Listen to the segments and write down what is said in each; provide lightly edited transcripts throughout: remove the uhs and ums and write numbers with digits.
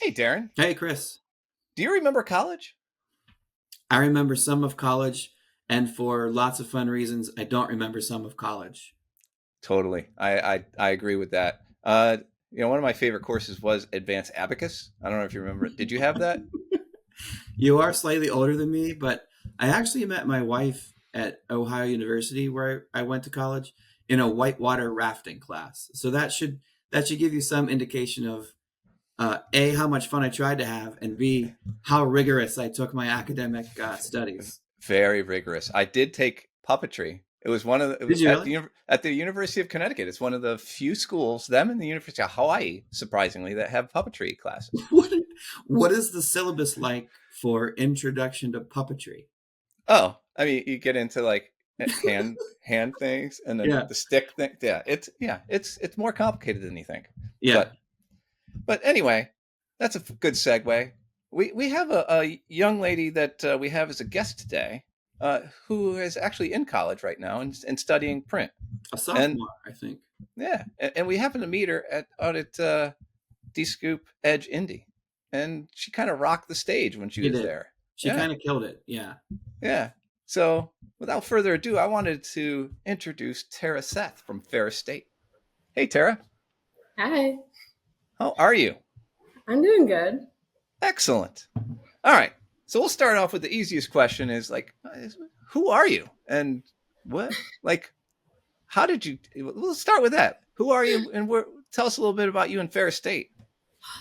Hey, Darren. Hey, Chris. Do you remember college? I remember some of college, and for lots of fun reasons, I don't remember some of college. Totally. I agree with that. One of my favorite courses was advanced abacus. I don't know if you remember it. Did you have that? You are slightly older than me, but I actually met my wife at Ohio University, where I went to college, in a whitewater rafting class. So that should give you some indication of A, how much fun I tried to have, and B, how rigorous I took my academic studies. Very rigorous. I did take puppetry. It was one of the, it Did was you at really? the University of Connecticut. It's one of the few schools, them and the University of Hawaii, surprisingly, that have puppetry classes. What, what is the syllabus like for Introduction to Puppetry? Oh, I mean, you get into like hand things and then Yeah, the stick thing. It's more complicated than you think. yeah. But But anyway, that's a good segue. We have a young lady that we have as a guest today, who is actually in college right now and studying print. A And sophomore, I think. yeah, and we happen to meet her out at Dscoop Edge Indy, and she kind of rocked the stage when she She was did. there. She Yeah, kind of killed it. Yeah. yeah. So without further ado, I wanted to introduce Tara Seth from Ferris State. Hey, Tara, Hi, how are you? I'm doing good. Excellent. All right. So we'll start off with the easiest question is like, who are you? And what, like, how did you, we'll start with that. Who are you? And tell us a little bit about you in Ferris State.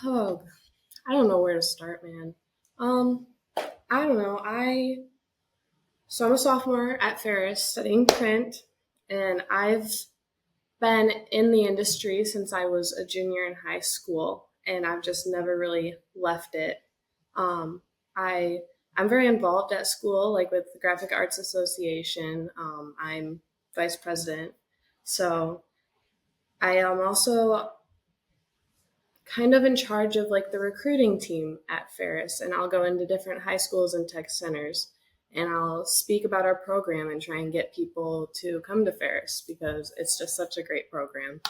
Oh, I don't know where to start, man. Um, I don't know. I'm a sophomore at Ferris studying print, and I've been in the industry since I was a junior in high school, and I've just never really left it. Um, I I'm very involved at school, like with the Graphic Arts Association. I'm vice president, so I am also kind of in charge of like the recruiting team at Ferris, and I'll go into different high schools and tech centers, and I'll speak about our program and try and get people to come to Ferris because it's just such a great program.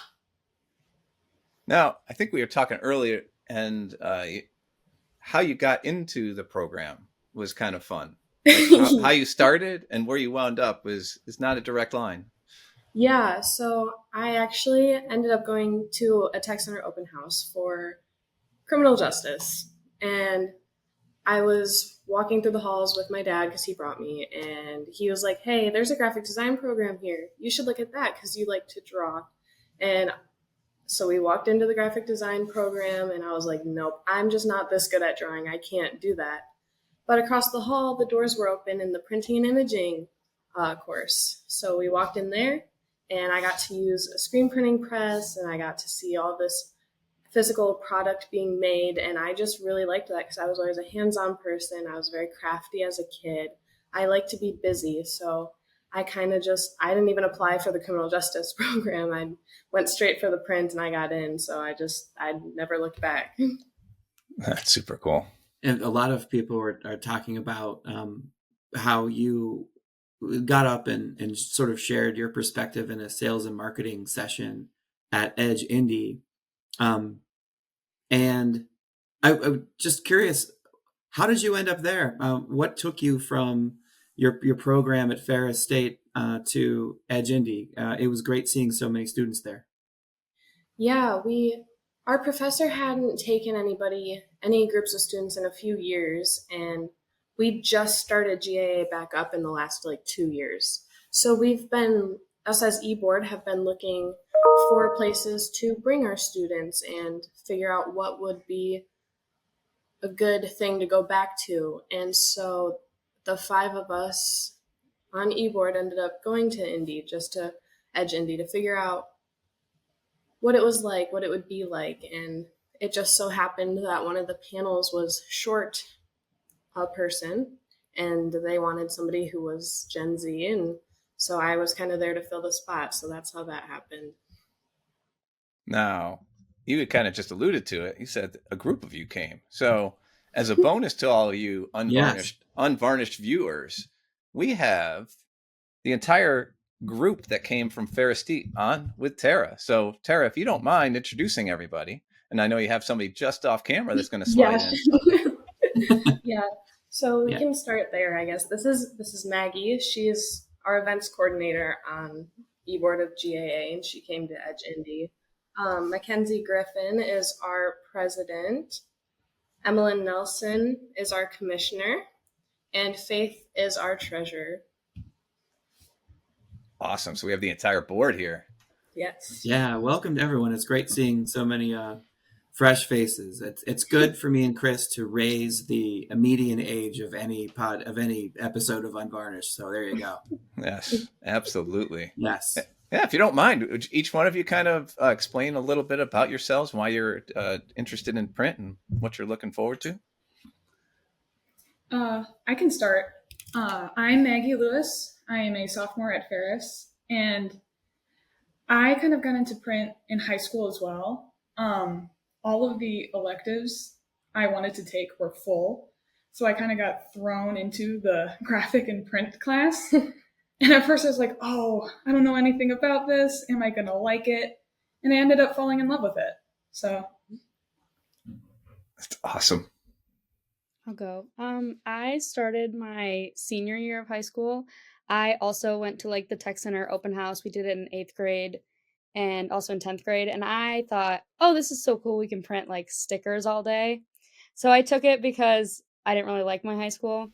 Now, I think we were talking earlier, and how you got into the program was kind of fun. Like how you started and where you wound up is not a direct line. Yeah, so I actually ended up going to a tech center open house for criminal justice, and I was walking through the halls with my dad because he brought me, and he was like, "Hey, there's a graphic design program here. You should look at that because you like to draw." And so we walked into the graphic design program, and I was like, "Nope, I'm just not this good at drawing. I can't do that." But across the hall, the doors were open in the printing and imaging course. So we walked in there, and I got to use a screen printing press, and I got to see all this physical product being made, and I just really liked that because I was always a hands-on person. I was very crafty as a kid. I like to be busy, so I didn't even apply for the criminal justice program. I went straight for the print and I got in, so I never looked back. That's super cool. And a lot of people are talking about how you got up and sort of shared your perspective in a sales and marketing session at Edge Indy. And I'm just curious, how did you end up there? What took you from your program at Ferris State to Edge Indy? It was great seeing so many students there. Yeah, our professor hadn't taken any groups of students in a few years, and we just started GAA back up in the last like 2 years. So us as e-board have been looking for places to bring our students and figure out what would be a good thing to go back to. And so the five of us on e-board ended up going to Indy, just to Edge Indy, to figure out what it was like, what it would be like. And it just so happened that one of the panels was short a person, and they wanted somebody who was Gen Z. And so I was kind of there to fill the spot. So that's how that happened. Now, you had kind of just alluded to it. You said a group of you came. So, as a bonus to all of you Yes. Unvarnished Unvarnished viewers, we have the entire group that came from Ferris State on with Tara. So, Tara, if you don't mind introducing everybody, and I know you have somebody just off camera that's going to slide in. Yeah. So we Yeah. can start there, I guess. This is Maggie. She's our events coordinator on e-board of GAA, and she came to Edge Indy. Mackenzie Griffin is our president. Emalyn Nelson is our commissioner, and Faith is our treasurer. Awesome. So we have the entire board here. Yes. Yeah, welcome to everyone. It's great seeing so many fresh faces. It's good for me and Chris to raise the median age of any episode of Unvarnished. So there you go. Yes, absolutely. Yes. Yeah, if you don't mind, would each one of you kind of explain a little bit about yourselves, why you're interested in print, and what you're looking forward to? I can start. I'm Maggie Lewis. I am a sophomore at Ferris, and I kind of got into print in high school as well. All of the electives I wanted to take were full, so I kind of got thrown into the graphic and print class. And at first I was like, oh, I don't know anything about this. Am I going to like it? And I ended up falling in love with it. So. That's awesome. I'll go. I started my senior year of high school. I also went to like the Tech Center open house. We did it in 8th grade and also in 10th grade. And I thought, oh, this is so cool. We can print like stickers all day. So I took it because I didn't really like my high school.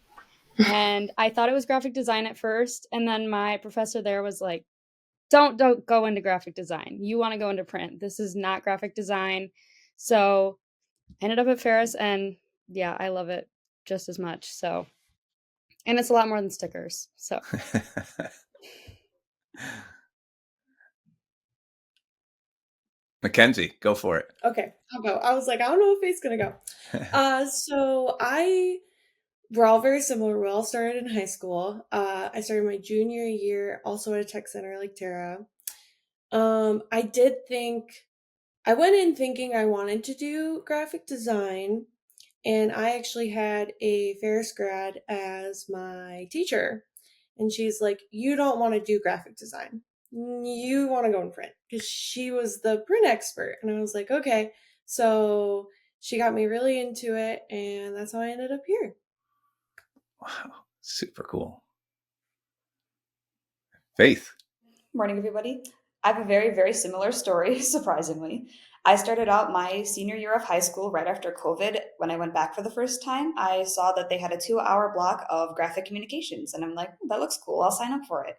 And I thought it was graphic design at first. And then my professor there was like, don't go into graphic design. You want to go into print. This is not graphic design. So I ended up at Ferris, and yeah, I love it just as much. So, and it's a lot more than stickers. So. Mackenzie, go for it. Okay, I'll go. I was like, I don't know if Faith's gonna go. We're all very similar. We all started in high school. I started my junior year also at a tech center like Tara. I went in thinking I wanted to do graphic design, and I actually had a Ferris grad as my teacher. And she's like, you don't want to do graphic design. You want to go in print, because she was the print expert. And I was like, okay. So she got me really into it, and that's how I ended up here. Wow, super cool. Faith. Morning, everybody. I have a very, very similar story, surprisingly. I started out my senior year of high school right after COVID. When I went back for the first time, I saw that they had a 2-hour block of graphic communications, and I'm like, that looks cool. I'll sign up for it.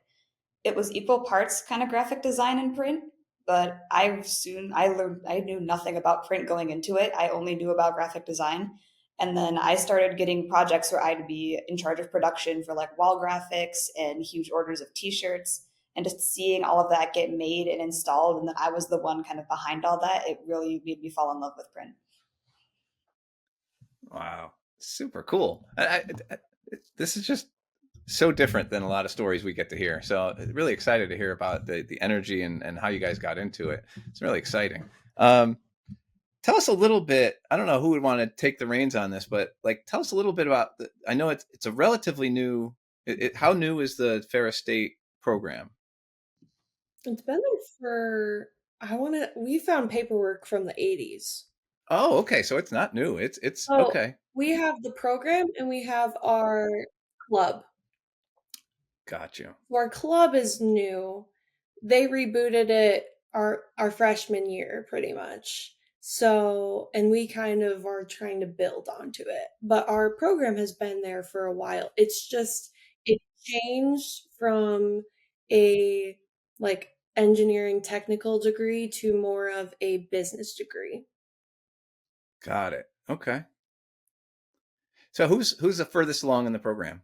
It was equal parts kind of graphic design and print, but I knew nothing about print going into it. I only knew about graphic design. And then I started getting projects where I'd be in charge of production for like wall graphics and huge orders of t-shirts, and just seeing all of that get made and installed. And then I was the one kind of behind all that. It really made me fall in love with print. Wow, super cool. This is just so different than a lot of stories we get to hear. So really excited to hear about the energy and how you guys got into it. It's really exciting. Tell us a little bit. I don't know who would want to take the reins on this, but like, tell us a little bit about. I know it's a relatively new. How new is the Ferris State program? It's been there for we found paperwork from the 80s. Oh, okay. So it's not new. It's okay. We have the program and we have our club. Got you. Our club is new. They rebooted it our freshman year pretty much. So, and we kind of are trying to build onto it. But our program has been there for a while. It's just, it changed from a like engineering technical degree to more of a business degree. Got it. Okay. So who's the furthest along in the program?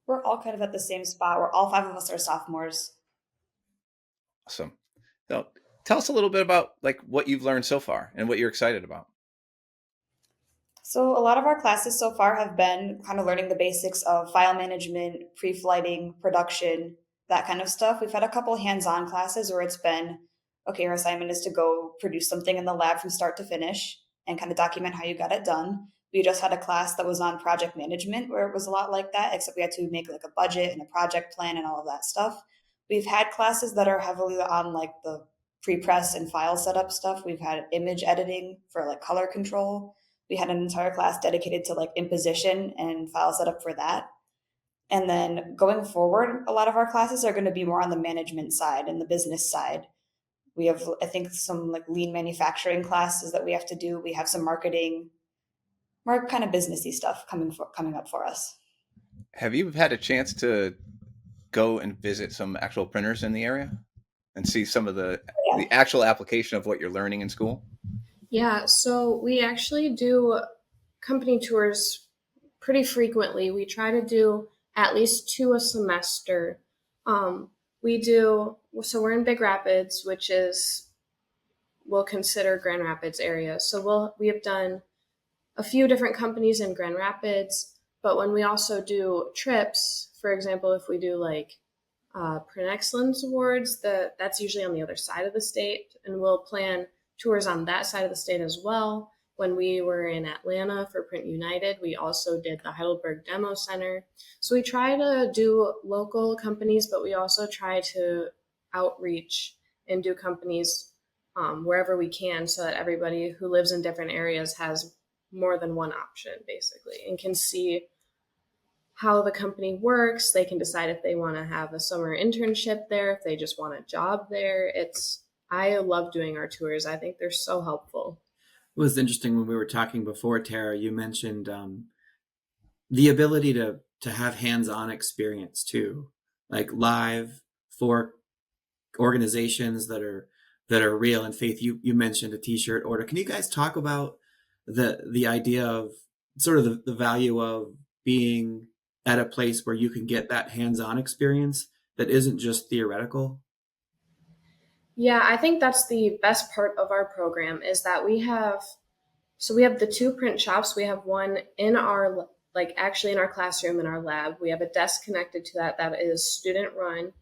We're all kind of at the same spot. All 5 of us are sophomores. Awesome. So tell us a little bit about like what you've learned so far and what you're excited about. So a lot of our classes so far have been kind of learning the basics of file management, pre-flighting, production, that kind of stuff. We've had a couple hands-on classes where it's been, okay, our assignment is to go produce something in the lab from start to finish and kind of document how you got it done. We just had a class that was on project management where it was a lot like that, except we had to make like a budget and a project plan and all of that stuff. We've had classes that are heavily on like the pre-press and file setup stuff. We've had image editing for like color control. We had an entire class dedicated to like imposition and file setup for that. And then going forward, a lot of our classes are going to be more on the management side and the business side. We have, I think, some like lean manufacturing classes that we have to do. We have some marketing, more kind of businessy stuff coming up for us. Have you had a chance to go and visit some actual printers in the area and see some of the actual application of what you're learning in school? Yeah, so we actually do company tours pretty frequently. We try to do at least 2 a semester. We're in Big Rapids, which is, we'll consider Grand Rapids area. So we have done a few different companies in Grand Rapids, but when we also do trips, for example, if we do like Print Excellence Awards, that's usually on the other side of the state, and we'll plan tours on that side of the state as well. When we were in Atlanta for Print United, we also did the Heidelberg Demo Center. So we try to do local companies, but we also try to outreach and do companies wherever we can so that everybody who lives in different areas has more than one option, basically, and can see how the company works. They can decide if they want to have a summer internship there, if they just want a job there. I love doing our tours. I think they're so helpful. It was interesting when we were talking before, Tara, you mentioned the ability to have hands-on experience too, like live for organizations that are real. And Faith, you mentioned a t-shirt order. Can you guys talk about the idea of sort of the value of being at a place where you can get that hands-on experience that isn't just theoretical? Yeah, I think that's the best part of our program is that we have the 2 print shops. We have one in our, actually in our classroom in our lab. We have a desk connected to that is student run,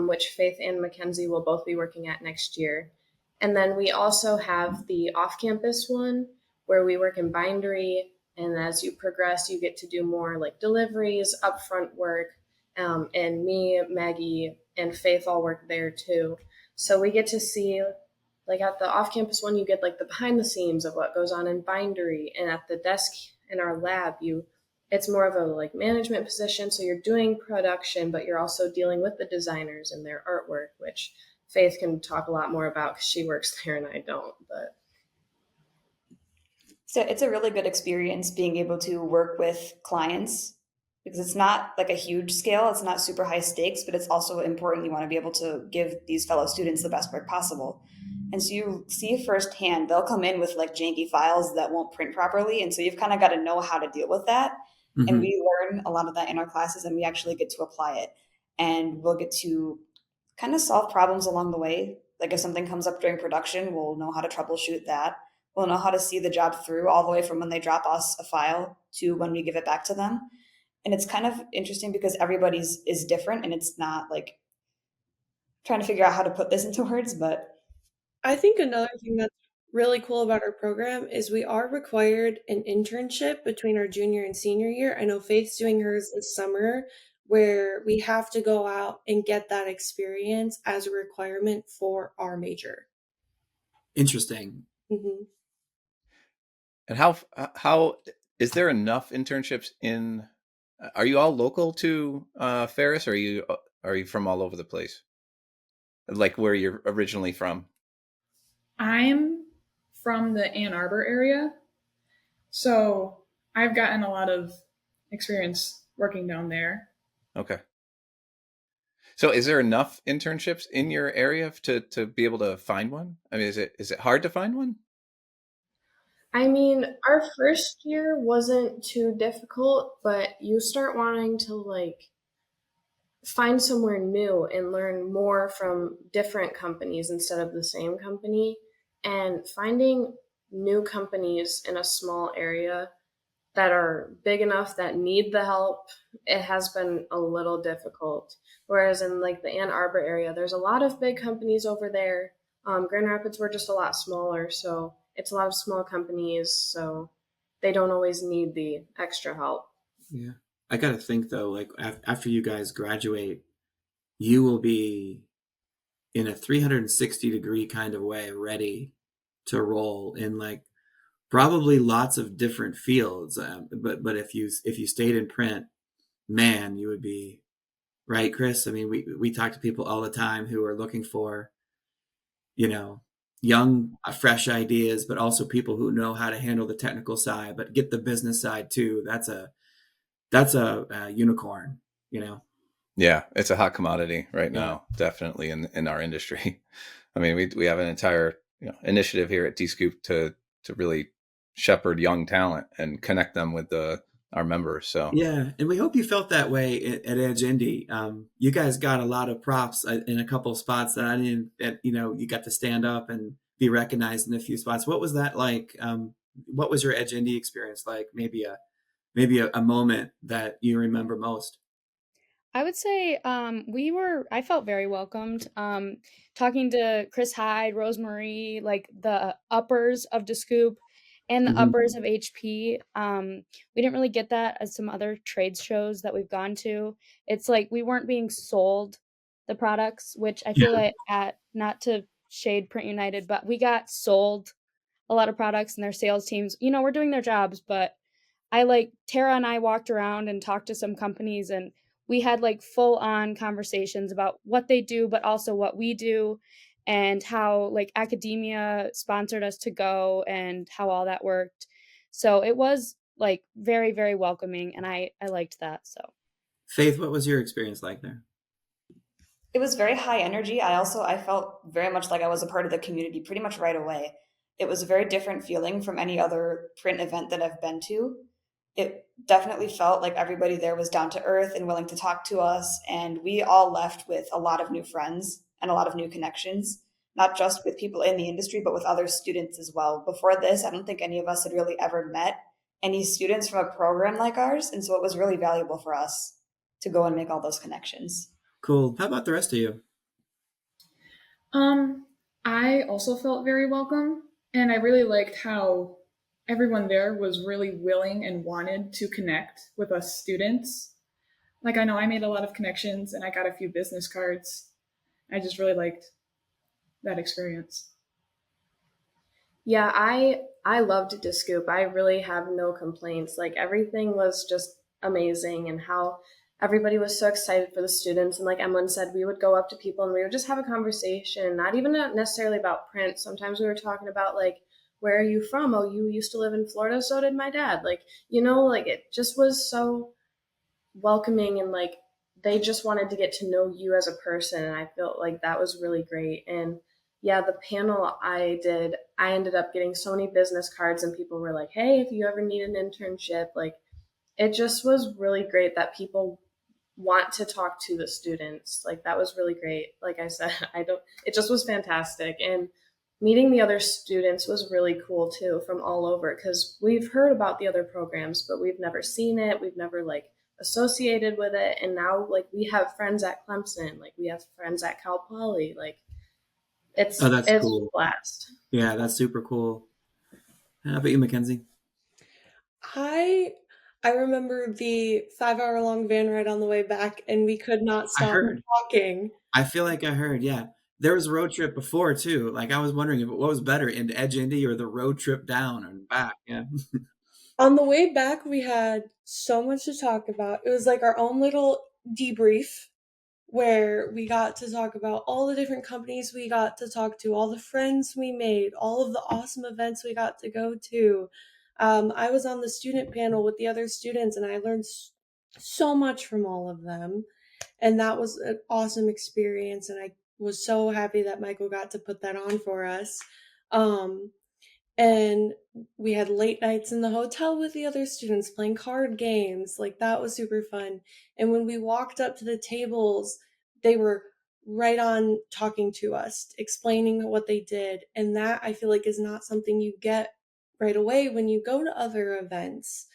which Faith and Mackenzie will both be working at next year. And then we also have the off-campus one where we work in bindery. And as you progress, you get to do more like deliveries, upfront work. And me, Maggie, and Faith all work there too. So we get to see, like at the off-campus one, you get like the behind the scenes of what goes on in bindery. And at the desk in our lab, it's more of a like management position. So you're doing production, but you're also dealing with the designers and their artwork, which Faith can talk a lot more about because she works there and I don't. But so it's a really good experience being able to work with clients because it's not like a huge scale. It's not super high stakes, but it's also important. You want to be able to give these fellow students the best work possible. And so you see firsthand, they'll come in with like janky files that won't print properly. And so you've kind of got to know how to deal with that. Mm-hmm. And we learn a lot of that in our classes and we actually get to apply it. And we'll get to kind of solve problems along the way. Like if something comes up during production, we'll know how to troubleshoot that. We'll know how to see the job through all the way from when they drop us a file to when we give it back to them. And it's kind of interesting because everybody's is different and it's not like trying to figure out how to put this into words, but I think another thing that's really cool about our program is we are required an internship between our junior and senior year. I know Faith's doing hers this summer where we have to go out and get that experience as a requirement for our major. Interesting. Mm-hmm. And how is there enough internships in? Are you all local to Ferris, or are you from all over the place? Like where you're originally from? I'm from the Ann Arbor area, so I've gotten a lot of experience working down there. Okay. So is there enough internships in your area to be able to find one? I mean, is it hard to find one? I mean, our first year wasn't too difficult, but you start wanting to like find somewhere new and learn more from different companies instead of the same company. And finding new companies in a small area that are big enough that need the help, it has been a little difficult. Whereas in like the Ann Arbor area, there's a lot of big companies over there. Grand Rapids were just a lot smaller, so it's a lot of small companies. So they don't always need the extra help. Yeah. I got to think though, like after you guys graduate, you will be in a 360-degree kind of way ready to roll in like probably lots of different fields. But if you stayed in print, man, you would be right, Chris. I mean, we talk to people all the time who are looking for, you know, young, fresh ideas, but also people who know how to handle the technical side, but get the business side too. That's a unicorn, you know. Yeah, it's a hot commodity right now, definitely in our industry. I mean, we have an entire initiative here at Dscoop to really shepherd young talent and connect them with our members. So yeah, and we hope you felt that way at Edge Indy. You guys got a lot of props in a couple of spots that I didn't. That you got to stand up and be recognized in a few spots. What was that like? What was your Edge Indy experience like? Maybe a moment that you remember most. I would say I felt very welcomed. Talking to Chris Hyde, Rosemarie, like the uppers of Dscoop and the uppers of HP. We didn't really get that at some other trade shows that we've gone to. It's like we weren't being sold the products, which I feel like not to shade Print United, but we got sold a lot of products and their sales teams, we're doing their jobs, but Tara and I walked around and talked to some companies and we had like full on conversations about what they do, but also what we do and how like academia sponsored us to go and how all that worked. So it was like very, very welcoming. And I liked that. So Faith, what was your experience like there? It was very high energy. I felt very much like I was a part of the community pretty much right away. It was a very different feeling from any other print event that I've been to. It definitely felt like everybody there was down to earth and willing to talk to us. And we all left with a lot of new friends and a lot of new connections, not just with people in the industry, but with other students as well. Before this, I don't think any of us had really ever met any students from a program like ours. And so it was really valuable for us to go and make all those connections. Cool. How about the rest of you? I also felt very welcome, and I really liked how everyone there was really willing and wanted to connect with us students. Like, I know I made a lot of connections and I got a few business cards. I just really liked that experience. Yeah, I loved Dscoop. I really have no complaints. Like everything was just amazing and how everybody was so excited for the students. And like Emalyn said, we would go up to people and we would just have a conversation, not even necessarily about print. Sometimes we were talking about like, where are you from? Oh, you used to live in Florida, so did my dad. Like, like it just was so welcoming and like they just wanted to get to know you as a person. And I felt like that was really great. And yeah, the panel I did, I ended up getting so many business cards and people were like, hey, if you ever need an internship, like it just was really great that people want to talk to the students. Like that was really great. Like I said, it just was fantastic. And meeting the other students was really cool too from all over because we've heard about the other programs, but we've never seen it. We've never like associated with it. And now like we have friends at Clemson, like we have friends at Cal Poly, like it's cool. A blast. Yeah, that's super cool. How about you, Mackenzie? I remember the 5-hour-long van ride on the way back, and we could not stop talking. I feel like I heard, yeah. There was a road trip before, too. Like, I was wondering what was better, into Edge Indy or the road trip down and back, yeah. On the way back, we had so much to talk about. It was like our own little debrief where we got to talk about all the different companies we got to talk to, all the friends we made, all of the awesome events we got to go to. I was on the student panel with the other students and I learned so much from all of them. And that was an awesome experience. And I was so happy that Michael got to put that on for us. And we had late nights in the hotel with the other students playing card games. Like that was super fun. And when we walked up to the tables, they were right on talking to us, explaining what they did. And that I feel like is not something you get right away when you go to other events.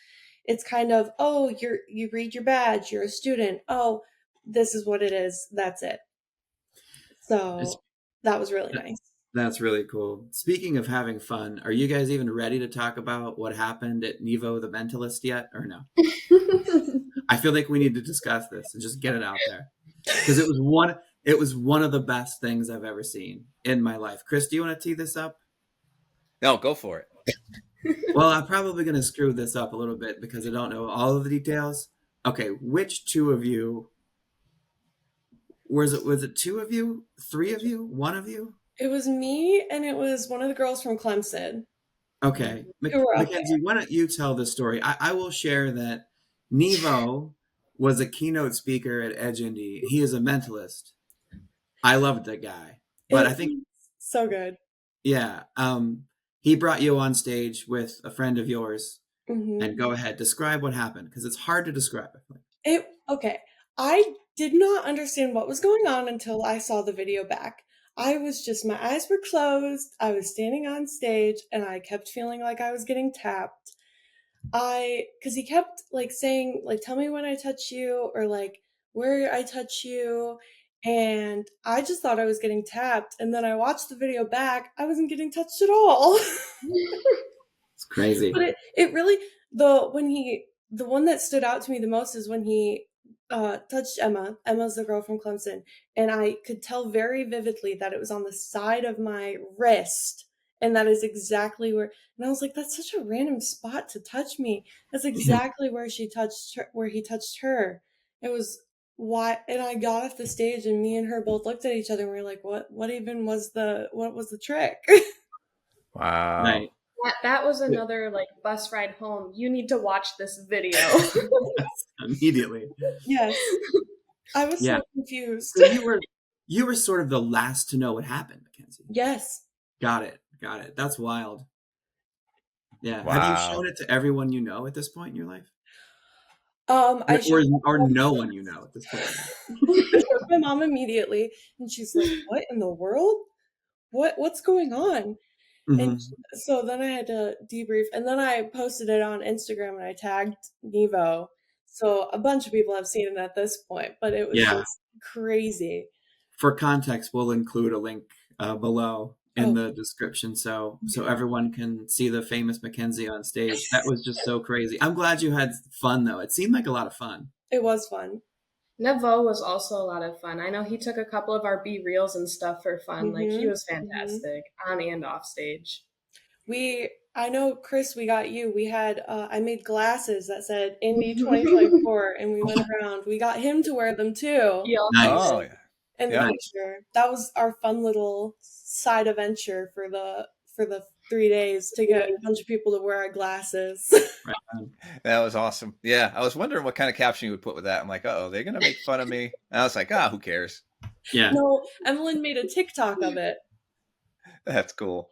It's kind of, oh, you read your badge, you're a student. Oh, this is what it is. That's it. So that was really nice. That's really cool. Speaking of having fun, are you guys even ready to talk about what happened at Nevo the Mentalist yet, or no? I feel like we need to discuss this and just get it out there because it was one of the best things I've ever seen in my life. Chris, do you want to tee this up? No, go for it. Well, I'm probably going to screw this up a little bit because I don't know all of the details. Okay, which two of you was it two of you, three of you, one of you? It was me, and it was one of the girls from Clemson. Okay, Who were up Mackenzie, why don't you tell the story? I will share that Nevo was a keynote speaker at Edge Indy. He is a mentalist. I loved that guy, but I think so good. Yeah, he brought you on stage with a friend of yours, Mhm. and go ahead, describe what happened because it's hard to describe. Okay. I did not understand what was going on until I saw the video back. My eyes were closed. I was standing on stage and I kept feeling like I was getting tapped. Cause he kept like saying, like, tell me when I touch you or like where I touch you. And I just thought I was getting tapped. And then I watched the video back. I wasn't getting touched at all. It's crazy. But it really, the one that stood out to me the most is when he touched Emma. Emma's the girl from Clemson. And I could tell very vividly that it was on the side of my wrist. And that is exactly where, and I was like, that's such a random spot to touch me. That's exactly where he touched her. It was why, and I got off the stage and me and her both looked at each other and we were like, what was the trick? Wow. Right. That was another like bus ride home. You need to watch this video. Immediately. Yes. I was Yeah. so confused. So you were sort of the last to know what happened, Mackenzie. Yes. Got it. That's wild. Yeah. Wow. Have you shown it to everyone you know at this point in your life? I showed Or no one you know at this point. I showed my mom immediately, and she's like, "What in the world? What's going on?" Mhm. And so then I had to debrief, and then I posted it on Instagram and I tagged Nevo. So a bunch of people have seen it at this point, but it was just crazy. For context, we'll include a link below in the description so everyone can see the famous Mackenzie on stage. That was just so crazy. I'm glad you had fun though. It seemed like a lot of fun. It was fun. Nevo was also a lot of fun. I know he took a couple of our B reels and stuff for fun. Like he was fantastic on and off stage. I know, Chris, we got you. We had, I made glasses that said Indy 2024 and we went around. We got him to wear them too. Nice. Oh, yeah. In the picture. That was our fun little side adventure for the 3 days to get a bunch of people to wear our glasses. Right. That was awesome. Yeah, I was wondering what kind of caption you would put with that. I'm like, oh, they're gonna make fun of me. And I was like, who cares? Yeah. No, Emalyn made a TikTok of it. That's cool.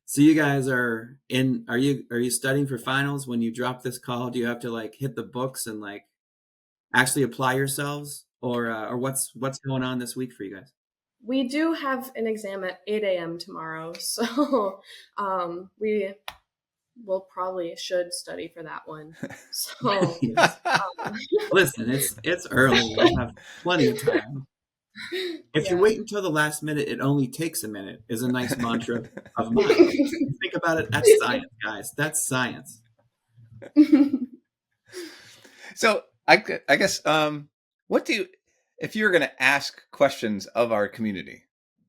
So you guys are you studying for finals when you drop this call? Do you have to like hit the books and like actually apply yourselves, or what's going on this week for you guys? We do have an exam at 8 a.m. tomorrow, so we will probably should study for that one. So Listen, it's early. We'll have plenty of time. If you wait until the last minute, it only takes a minute is a nice mantra of mine. Think about it. That's science, guys. That's science. So I guess if you're going to ask questions of our community,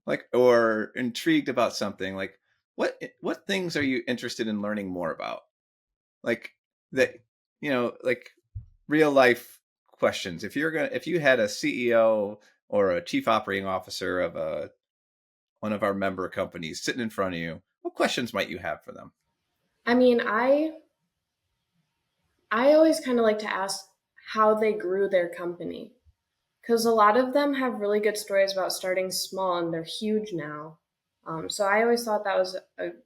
like, or intrigued about something, like what things are you interested in learning more about? Like that, like real life questions. If you had a CEO or a chief operating officer of one of our member companies sitting in front of you, what questions might you have for them? I mean, I always kind of like to ask how they grew their company, because a lot of them have really good stories about starting small and they're huge now. So I always thought that was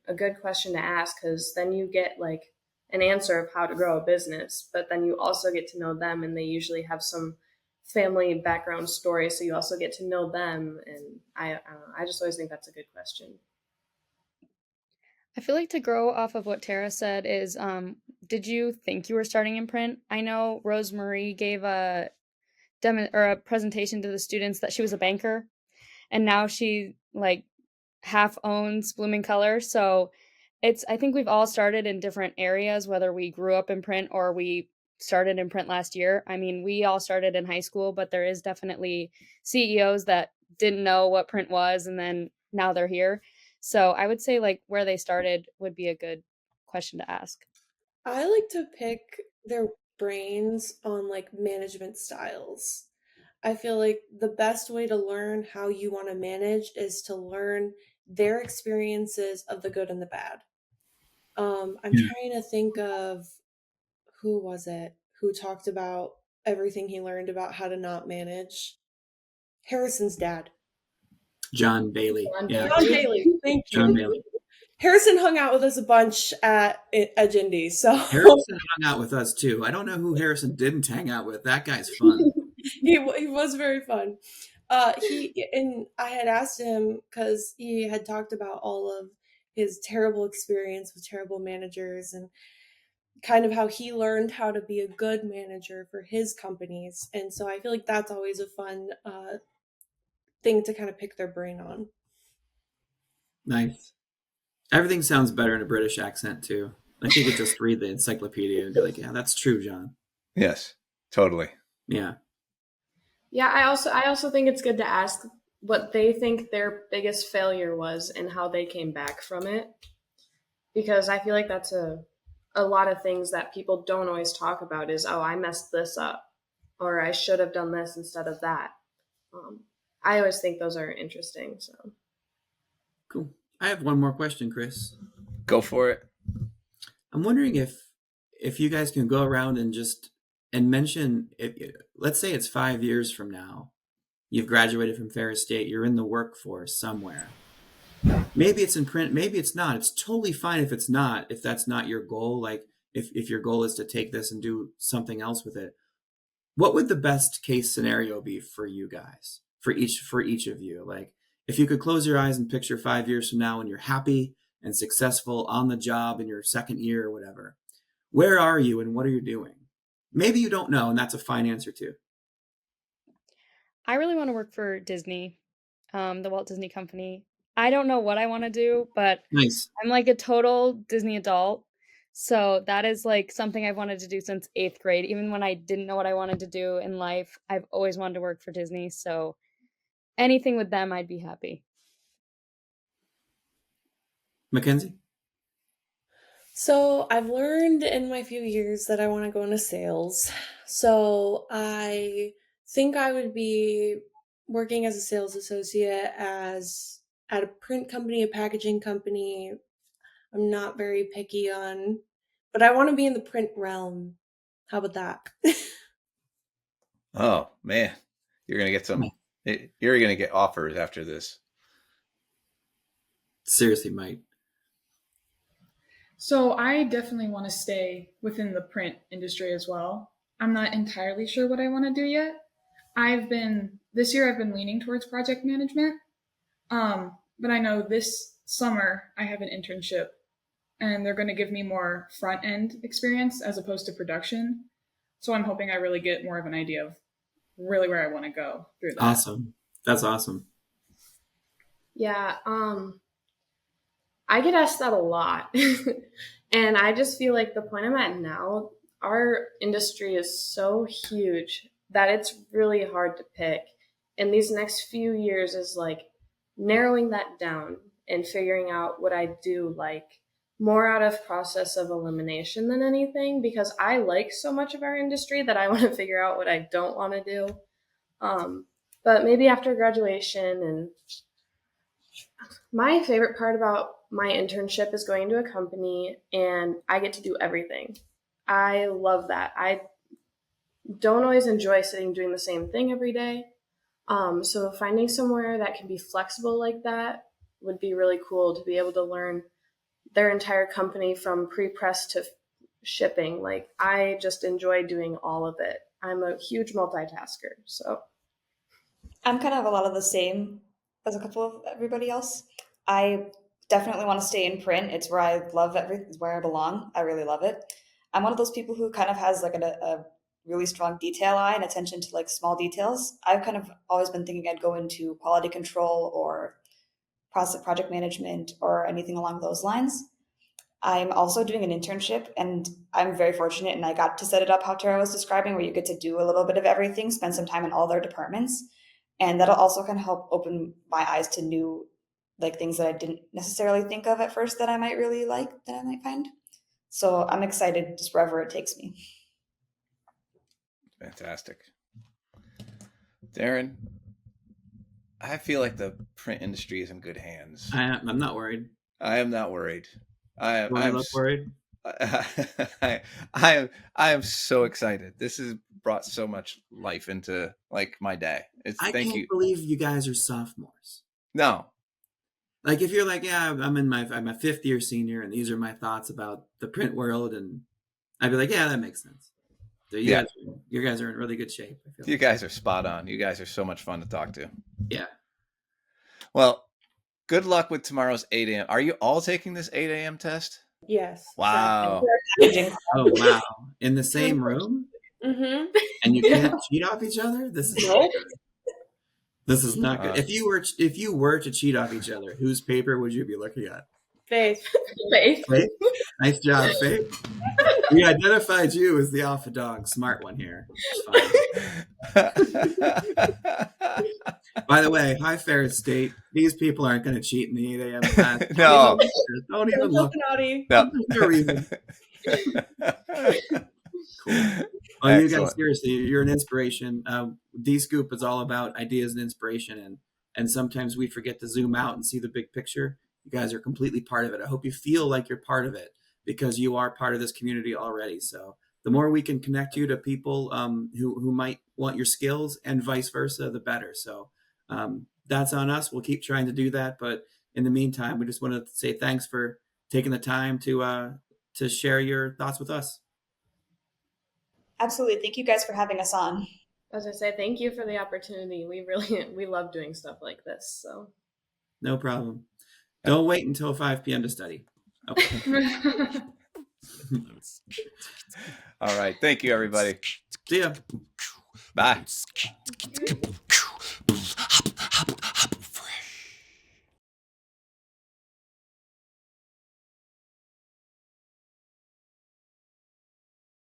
a good question to ask, because then you get like an answer of how to grow a business, but then you also get to know them, and they usually have some family background story, so you also get to know them. And I just always think that's a good question. I feel like to grow off of what Tara said is, did you think you were starting in print? I know Rosemarie gave a presentation to the students that she was a banker, and now she like half owns Blooming Color. So I think we've all started in different areas, whether we grew up in print or we started in print last year. I mean, we all started in high school, but there is definitely CEOs that didn't know what print was and then now they're here. So I would say like where they started would be a good question to ask. I like to pick their brains on like management styles. I feel like the best way to learn how you want to manage is to learn their experiences of the good and the bad. I'm Yeah. trying to think of who was it who talked about everything he learned about how to not manage. Harrison's dad. John Bailey. Yeah. John Bailey. Thank you. John Bailey. Harrison hung out with us a bunch at Edge Indy. So Harrison hung out with us too. I don't know who Harrison didn't hang out with. That guy's fun. he was very fun. I had asked him because he had talked about all of his terrible experience with terrible managers and kind of how he learned how to be a good manager for his companies. And so I feel like that's always a fun thing to kind of pick their brain on. Nice. Everything sounds better in a British accent too. Like you could just read the encyclopedia and be like, yeah, that's true, John. Yes, totally. Yeah. Yeah, I also think it's good to ask what they think their biggest failure was and how they came back from it. Because I feel like that's a lot of things that people don't always talk about is, oh, I messed this up, or I should have done this instead of that. I always think those are interesting. So Cool. I have one more question, Chris. Go for it. I'm wondering if you guys can go around and mention, let's say it's 5 years from now, you've graduated from Ferris State, you're in the workforce somewhere. Maybe it's in print, maybe it's not. It's totally fine if it's not, if that's not your goal. Like if your goal is to take this and do something else with it. What would the best case scenario be for you guys, for each of you? Like if you could close your eyes and picture 5 years from now and you're happy and successful on the job in your second year or whatever, where are you and what are you doing? Maybe you don't know, and that's a fine answer too. I really want to work for Disney, the Walt Disney Company. I don't know what I want to do, but Nice. I'm like a total Disney adult. So that is like something I've wanted to do since 8th grade. Even when I didn't know what I wanted to do in life, I've always wanted to work for Disney. So anything with them, I'd be happy. Mackenzie? So I've learned in my few years that I want to go into sales. So I think I would be working as a sales associate at a print company, a packaging company. I'm not very picky but I want to be in the print realm. How about that? Oh man, you're gonna get offers after this. Seriously, Mike. So I definitely want to stay within the print industry as well. I'm not entirely sure what I want to do yet. This year I've been leaning towards project management. But I know this summer I have an internship and they're going to give me more front end experience as opposed to production. So I'm hoping I really get more of an idea of really where I want to go through that. Awesome. That's awesome. yeah, I get asked that a lot. And I just feel like the point I'm at now, our industry is so huge that it's really hard to pick. And these next few years is like narrowing that down and figuring out what I do like more out of process of elimination than anything, because I like so much of our industry that I want to figure out what I don't want to do. But maybe after graduation. And my favorite part about my internship is going to a company and I get to do everything. I love that. I don't always enjoy sitting doing the same thing every day. So finding somewhere that can be flexible like that would be really cool, to be able to learn their entire company from pre-press to shipping. Like I just enjoy doing all of it. I'm a huge multitasker. So I'm kind of a lot of the same as a couple of everybody else. I definitely want to stay in print. It's where I love it's where I belong. I really love it. I'm one of those people who kind of has like a really strong detail eye and attention to like small details. I've kind of always been thinking I'd go into quality control or project management, or anything along those lines. I'm also doing an internship, and I'm very fortunate, and I got to set it up how Tara was describing, where you get to do a little bit of everything, spend some time in all their departments. And that'll also kind of help open my eyes to new like things that I didn't necessarily think of at first that I might really like, that I might find. So I'm excited just wherever it takes me. Fantastic. Darren, I feel like the print industry is in good hands. I'm not worried. I am not worried. I look worried. I am so excited. This has brought so much life into like my day. I can't believe you guys are sophomores. No. Like if you're like, yeah, I'm a fifth year senior, and these are my thoughts about the print world, and I'd be like, yeah, that makes sense. So you guys are in really good shape. I feel you guys are spot on. You guys are so much fun to talk to. Yeah. Well, good luck with tomorrow's 8 a.m. Are you all taking this 8 a.m. test? Yes. Wow. Oh, wow. In the same room? Mm-hmm. And you can't cheat off each other? This is not good. This is not good. If you were to cheat off each other, whose paper would you be looking at? Faith. Faith. Nice job, Faith. We identified you as the alpha dog, smart one here. By the way, hi Ferris State. These people aren't going to cheat in the 8 a.m. class. No. Don't even look. Naughty. No. There's no reason. Cool. Oh, you guys, seriously, you're an inspiration. Dscoop is all about ideas and inspiration, and sometimes we forget to zoom out and see the big picture. You guys are completely part of it. I hope you feel like you're part of it, because you are part of this community already. So the more we can connect you to people who might want your skills, and vice versa, the better. So that's on us. We'll keep trying to do that. But in the meantime, we just want to say thanks for taking the time to share your thoughts with us. Absolutely. Thank you guys for having us on. As I say, thank you for the opportunity. We love doing stuff like this. So no problem. Don't wait until 5 p.m. to study. Okay. All right. Thank you, everybody. See ya. Bye.